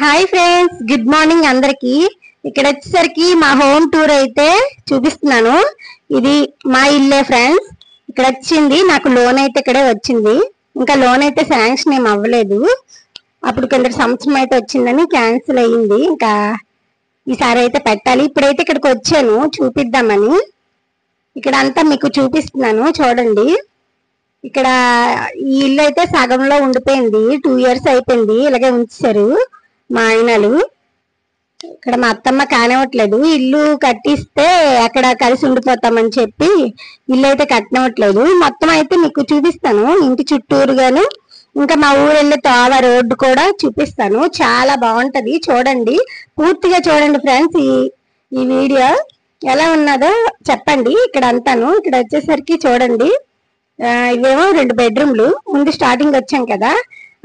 Hi friends, good morning అందరికి. ఇక్కడ వచ్చేసరికి మా హోమ్ టూర్ అయితే చూపిస్తున్నాను. ఇది మా ఇల్లే ఫ్రెండ్స్. ఇక్కడ వచ్చింది నాకు లోన్ అయితే ఇక్కడే వచ్చింది. ఇంకా లోన్ అయితే శాంక్షన్ ఏం అవ్వలేదు. అప్పుడు కింద సంవత్సరం అయితే వచ్చిందని క్యాన్సిల్ అయ్యింది. ఇంకా ఈసారి అయితే పెట్టాలి. ఇప్పుడైతే ఇక్కడికి వచ్చాను చూపిద్దామని. ఇక్కడ అంతా మీకు చూపిస్తున్నాను చూడండి. ఇక్కడ ఈ ఇల్లు అయితే సగంలో ఉండిపోయింది. 2 years అయిపోయింది ఇలాగే ఉంచారు మా ఆయనలు. ఇక్కడ మా అత్తమ్మ కానివ్వట్లేదు. ఇల్లు కట్టిస్తే అక్కడ కలిసి ఉండిపోతామని చెప్పి ఇల్లు అయితే కట్టనివ్వట్లేదు. మొత్తం అయితే మీకు చూపిస్తాను ఇంటి చుట్టూరుగాను. ఇంకా మా ఊరు వెళ్ళే తోవ రోడ్డు కూడా చూపిస్తాను. చాలా బాగుంటది, చూడండి, పూర్తిగా చూడండి ఫ్రెండ్స్. ఈ వీడియో ఎలా ఉన్నదో చెప్పండి. ఇక్కడ అంతాను ఇక్కడ వచ్చేసరికి చూడండి. ఇవేమో 2 బెడ్రూమ్లు. ముందు స్టార్టింగ్ వచ్చాం కదా,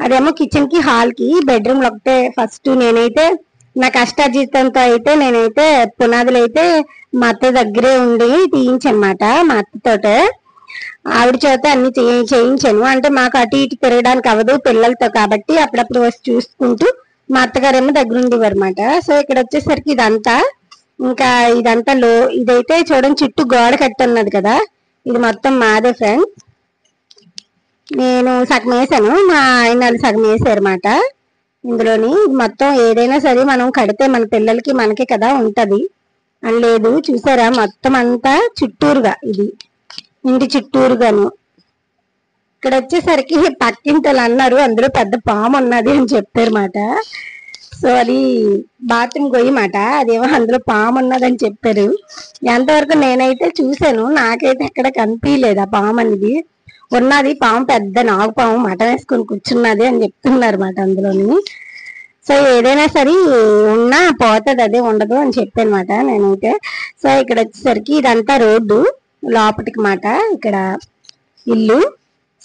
అదేమో కిచెన్ కి హాల్ కి. బెడ్రూమ్లు ఒకటే ఫస్ట్ నేనైతే నా కష్టార్జితంతో అయితే నేనైతే పునాదులు అయితే మా అత్త దగ్గరే ఉండి తీయించనమాట. మా అత్తతోటే ఆవిడ చేత అన్ని చేయించాను. అంటే మాకు అటు ఇటు తిరగడానికి అవ్వదు పిల్లలతో కాబట్టి అప్పుడప్పుడు వచ్చి చూసుకుంటూ మా అత్తగారేమో దగ్గర ఉండేవారు అనమాట. సో ఇక్కడ వచ్చేసరికి ఇదంతా ఇంకా ఇదంతా ఇదైతే చూడండి చుట్టూ గోడ కట్టి ఉన్నది కదా, ఇది మొత్తం మాదే ఫ్రెండ్స్. నేను సగం వేసాను, మా ఆయన సగం వేసారు అన్నమాట. ఇందులోని మొత్తం ఏదైనా సరే మనం కడితే మన పిల్లలకి మనకి కదా ఉంటది అని లేదు. చూసారా మొత్తం అంతా చుట్టూరుగా, ఇది ఇంటి చుట్టూరుగాను. ఇక్కడ వచ్చేసరికి పక్కింటలు అన్నారు అందులో పెద్ద పాము ఉన్నది అని చెప్పారు మాట. సో అది బాత్రూమ్ గొయ్యి మాట, అదేమో అందులో పాము ఉన్నదని చెప్పారు. ఎంతవరకు నేనైతే చూసాను, నాకైతే ఎక్కడ కనిపించలేదు ఆ పాము అనేది. ఉన్నది పాము, పెద్ద నాగు పాము మటం వేసుకొని కూర్చున్నది అని చెప్తున్నారు మాట అందులోని. సో ఏదైనా సరే ఉన్నా పోతుంది, అదే ఉండదు అని చెప్పానమాట నేనైతే. సో ఇక్కడ వచ్చేసరికి ఇదంతా రోడ్డు లోపటికి మాట, ఇక్కడ ఇల్లు.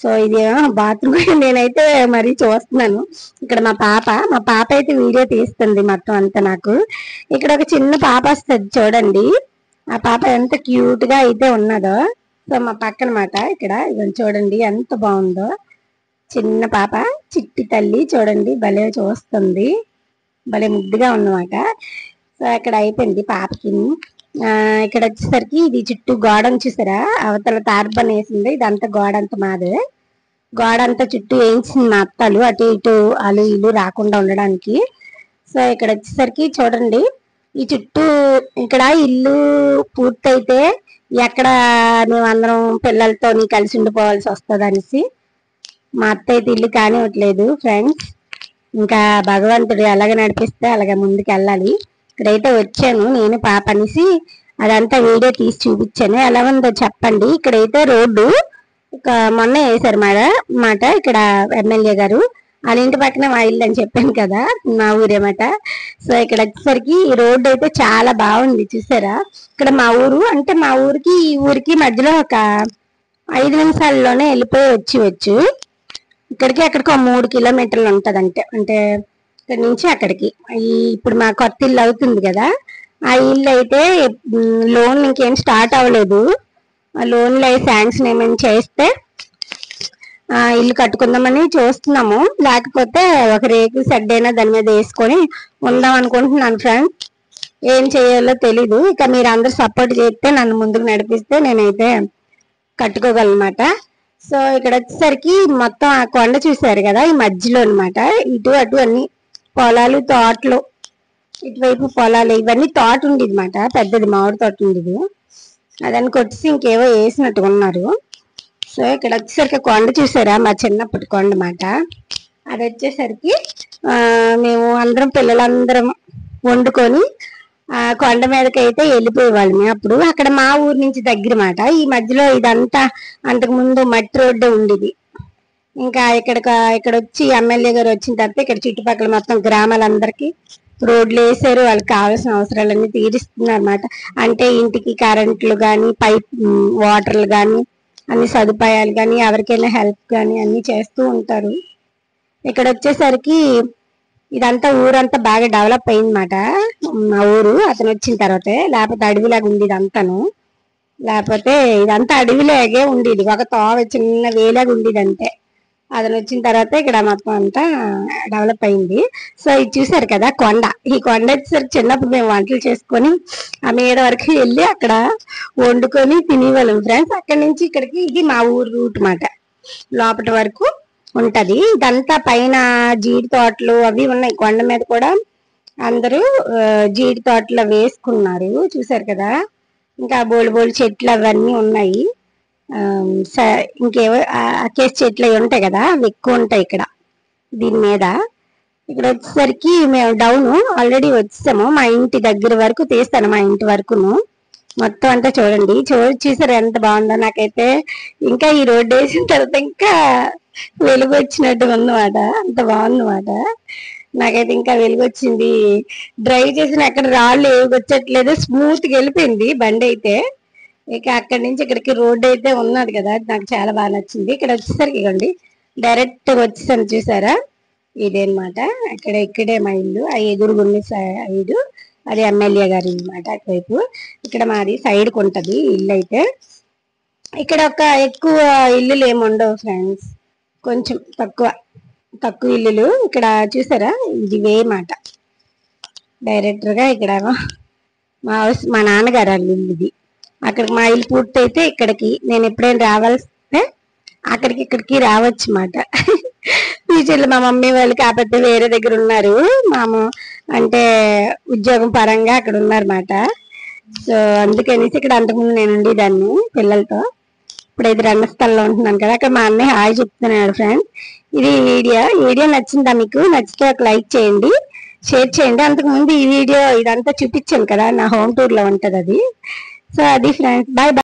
సో ఇది బాత్రూమ్ నేనైతే మరి చూస్తున్నాను. ఇక్కడ మా పాప అయితే వీడియో తీస్తుంది మొత్తం అంతా నాకు. ఇక్కడ ఒక చిన్న పాప వస్తుంది చూడండి. ఆ పాప ఎంత క్యూట్ గా అయితే ఉన్నదో. సో మా పక్కన మాట ఇక్కడ ఇదని చూడండి ఎంత బాగుందో. చిన్న పాప, చిట్టి తల్లి చూడండి, భలే చూస్తుంది, భలే ముద్దుగా ఉన్నమాట. సో అక్కడ అయిపోయింది పాపకి. ఇక్కడ వచ్చేసరికి ఇది చుట్టూ గోడ చూసారా, అవతల తార్బన్ వేసింది. ఇదంతా గోడ అంతా మాదే. గోడ అంతా చుట్టూ వేయించింది మా అత్తలు, అటు ఇటు అలు ఇల్లు రాకుండా ఉండడానికి. సో ఇక్కడ వచ్చేసరికి చూడండి ఈ చుట్టూ ఇక్కడ ఇల్లు పూర్తయితే ఎక్కడ మేమందరం పిల్లలతో కలిసి ఉండిపోవాల్సి వస్తుంది అనేసి మా అత్త అయితే ఇల్లు కానివ్వట్లేదు ఫ్రెండ్స్. ఇంకా భగవంతుడు ఎలాగ నడిపిస్తే అలాగ ముందుకు వెళ్ళాలి. ఇక్కడైతే వచ్చాను నేను పాప అనేసి అదంతా వీడియో తీసి చూపించాను. ఎలా ఉందో చెప్పండి. ఇక్కడైతే రోడ్డు మొన్న వేసారు మాట. ఇక్కడ ఎమ్మెల్యే గారు వాళ్ళ ఇంటి పక్కన మా ఇల్లు అని చెప్పాను కదా, మా ఊరేమాట. సో ఇక్కడ వచ్చేసరికి ఈ రోడ్డు అయితే చాలా బాగుంది చూసారా. ఇక్కడ మా ఊరు అంటే మా ఊరికి ఈ ఊరికి మధ్యలో ఒక 5 నిమిషాల్లోనే వెళ్ళిపోయి వచ్చి ఇక్కడికి అక్కడికి 3 కిలోమీటర్లు ఉంటది. అంటే ఇక్కడ నుంచి అక్కడికి. ఇప్పుడు మా కొత్త ఇల్లు అవుతుంది కదా, ఆ ఇల్లు అయితే లోన్ ఇంకేం స్టార్ట్ అవ్వలేదు. ఆ లోన్లు అయి శాంక్షన్ ఏమైనా చేస్తే ఇల్లు కట్టుకుందామని చూస్తున్నాము. లేకపోతే ఒక రేకు షెడ్ అయినా దాని మీద వేసుకొని ఉందాం అనుకుంటున్నాను ఫ్రెండ్స్. ఏం చేయాలో తెలీదు. ఇక మీరు అందరు సపోర్ట్ చేస్తే నన్ను ముందుకు నడిపిస్తే నేనైతే కట్టుకోగలనమాట. సో ఇక్కడ వచ్చేసరికి మొత్తం ఆ కొండ చూసారు కదా, ఈ మధ్యలో అనమాట. ఇటు అటు అన్ని పొలాలు, తోటలు, ఇటువైపు పొలాలు, ఇవన్నీ తోట ఉండేది మాట, పెద్దది మామిడి తోట ఉండేది. అదని కొట్టేసి ఇంకేవో వేసినట్టు ఉన్నారు. సో ఇక్కడ వచ్చేసరికి కొండ చూసారా, మా చిన్నప్పటి కొండ మాట. అది వచ్చేసరికి మేము అందరం పిల్లలందరం వండుకొని కొండ మీదకి అయితే వెళ్ళిపోయేవాళ్ళమే. అప్పుడు అక్కడ మా ఊరు నుంచి దగ్గర మాట. ఈ మధ్యలో ఇదంతా అంతకు ముందు మట్టి రోడ్డే ఉండేది. ఇంకా ఇక్కడ వచ్చి ఎమ్మెల్యే గారు వచ్చిన తర్వాత ఇక్కడ చుట్టుపక్కల మొత్తం గ్రామాలందరికీ రోడ్లు వేసారు. వాళ్ళకి కావాల్సిన అవసరాలన్నీ తీరుస్తున్నారు అన్నమాట. అంటే ఇంటికి కరెంట్లు కానీ, పైప్ వాటర్లు కానీ, అన్ని సదుపాయాలు కానీ, ఎవరికైనా హెల్ప్ కానీ అన్ని చేస్తూ ఉంటారు. ఇక్కడ వచ్చేసరికి ఇదంతా ఊరంతా బాగా డెవలప్ అయిందన్నమాట మా ఊరు అతను వచ్చిన తర్వాతే. లేకపోతే అడవిలాగా ఉంది ఇదంతాను. లేకపోతే ఇదంతా అడవిలాగే ఉండేది, ఒక తోవ చిన్న వేలాగా ఉండేది అంతే. అతను వచ్చిన తర్వాత ఇక్కడ మొత్తం అంతా డెవలప్ అయింది. సో ఇది చూసారు కదా కొండ. ఈ కొండ వచ్చేసరికి చిన్నప్పుడు మేము వంటలు చేసుకొని ఆ మీద వరకు వెళ్ళి అక్కడ వండుకొని తినేవాళ్ళం ఫ్రెండ్స్. అక్కడి నుంచి ఇక్కడికి ఇది మా ఊరు రూట్ మాట, లోపటి వరకు ఉంటది. ఇదంతా పైన జీడి తోటలు అవి ఉన్నాయి. కొండ మీద కూడా అందరూ జీడి తోటలో వేసుకున్నారు, చూసారు కదా. ఇంకా బోలు చెట్లు అవన్నీ ఉన్నాయి. ఇంకేవో అకేసి చెట్లు అవి ఉంటాయి కదా, అవి ఎక్కువ ఉంటాయి ఇక్కడ దీని మీద. ఇక్కడ వచ్చేసరికి మేము డౌన్ ఆల్రెడీ వచ్చాము. మా ఇంటి దగ్గర వరకు తీస్తాను, మా ఇంటి వరకును మొత్తం అంతా చూడండి. చూసారు ఎంత బాగుందో. నాకైతే ఇంకా ఈ రోడ్డు వేసిన తర్వాత ఇంకా వెలుగు వచ్చినట్టు ఉందన్నమాట, అంత బాగుందన్నమాట. నాకైతే ఇంకా వెలుగు వచ్చింది. డ్రైవ్ చేసిన అక్కడ రాళ్ళు ఏవి వచ్చట్లేదు, స్మూత్ గా వెళ్ళిపోయింది బండి అయితే. ఇక అక్కడి నుంచి ఇక్కడికి రోడ్డు అయితే ఉన్నది కదా, నాకు చాలా బాగా నచ్చింది. ఇక్కడ వచ్చేసరికి ఇవ్వండి డైరెక్ట్ వచ్చేసాను, చూసారా. ఇదేనమాట ఇక్కడే మా ఇల్లు. ఆ ఎదురుగుండి సైడ్ అది ఎమ్మెల్యే గారి అనమాట అటువైపు. ఇక్కడ మాది సైడ్కి ఉంటది ఇల్లు అయితే. ఇక్కడ ఎక్కువ ఇల్లులు ఏమి ఉండవు ఫ్రెండ్స్, కొంచెం తక్కువ ఇల్లులు. ఇక్కడ చూసారా ఇది వే మాట. డైరెక్టర్ గా ఇక్కడ మా నాన్నగారు ఇల్లు ఇది. అక్కడికి మా ఇల్లు పూర్తయితే ఇక్కడికి నేను ఎప్పుడైనా రావాల్స్తే ఇక్కడికి రావచ్చు మాట. ఫ్యూచర్లో మా మమ్మీ వాళ్ళు కాకపోతే వేరే దగ్గర ఉన్నారు, అంటే ఉద్యోగం పరంగా అక్కడ ఉన్నారన్నమాట. సో అందుకనేసి ఇక్కడ అంతకుముందు నేను ఉండేదాన్ని పిల్లలతో. ఇప్పుడైతే రంగస్థలంలో ఉంటున్నాను కదా. అక్కడ మా అన్నయ్య హాయ్ చెప్తున్నాడు ఫ్రెండ్స్. ఇది వీడియో నచ్చిందా మీకు? నచ్చితే ఒక లైక్ చేయండి, షేర్ చేయండి. అంతకుముందు ఈ వీడియో ఇదంతా చూపించాను కదా, నా హోమ్ టూర్ లో ఉంటది అది. సో అది ఫ్రెండ్స్, బాయ్ బాయ్.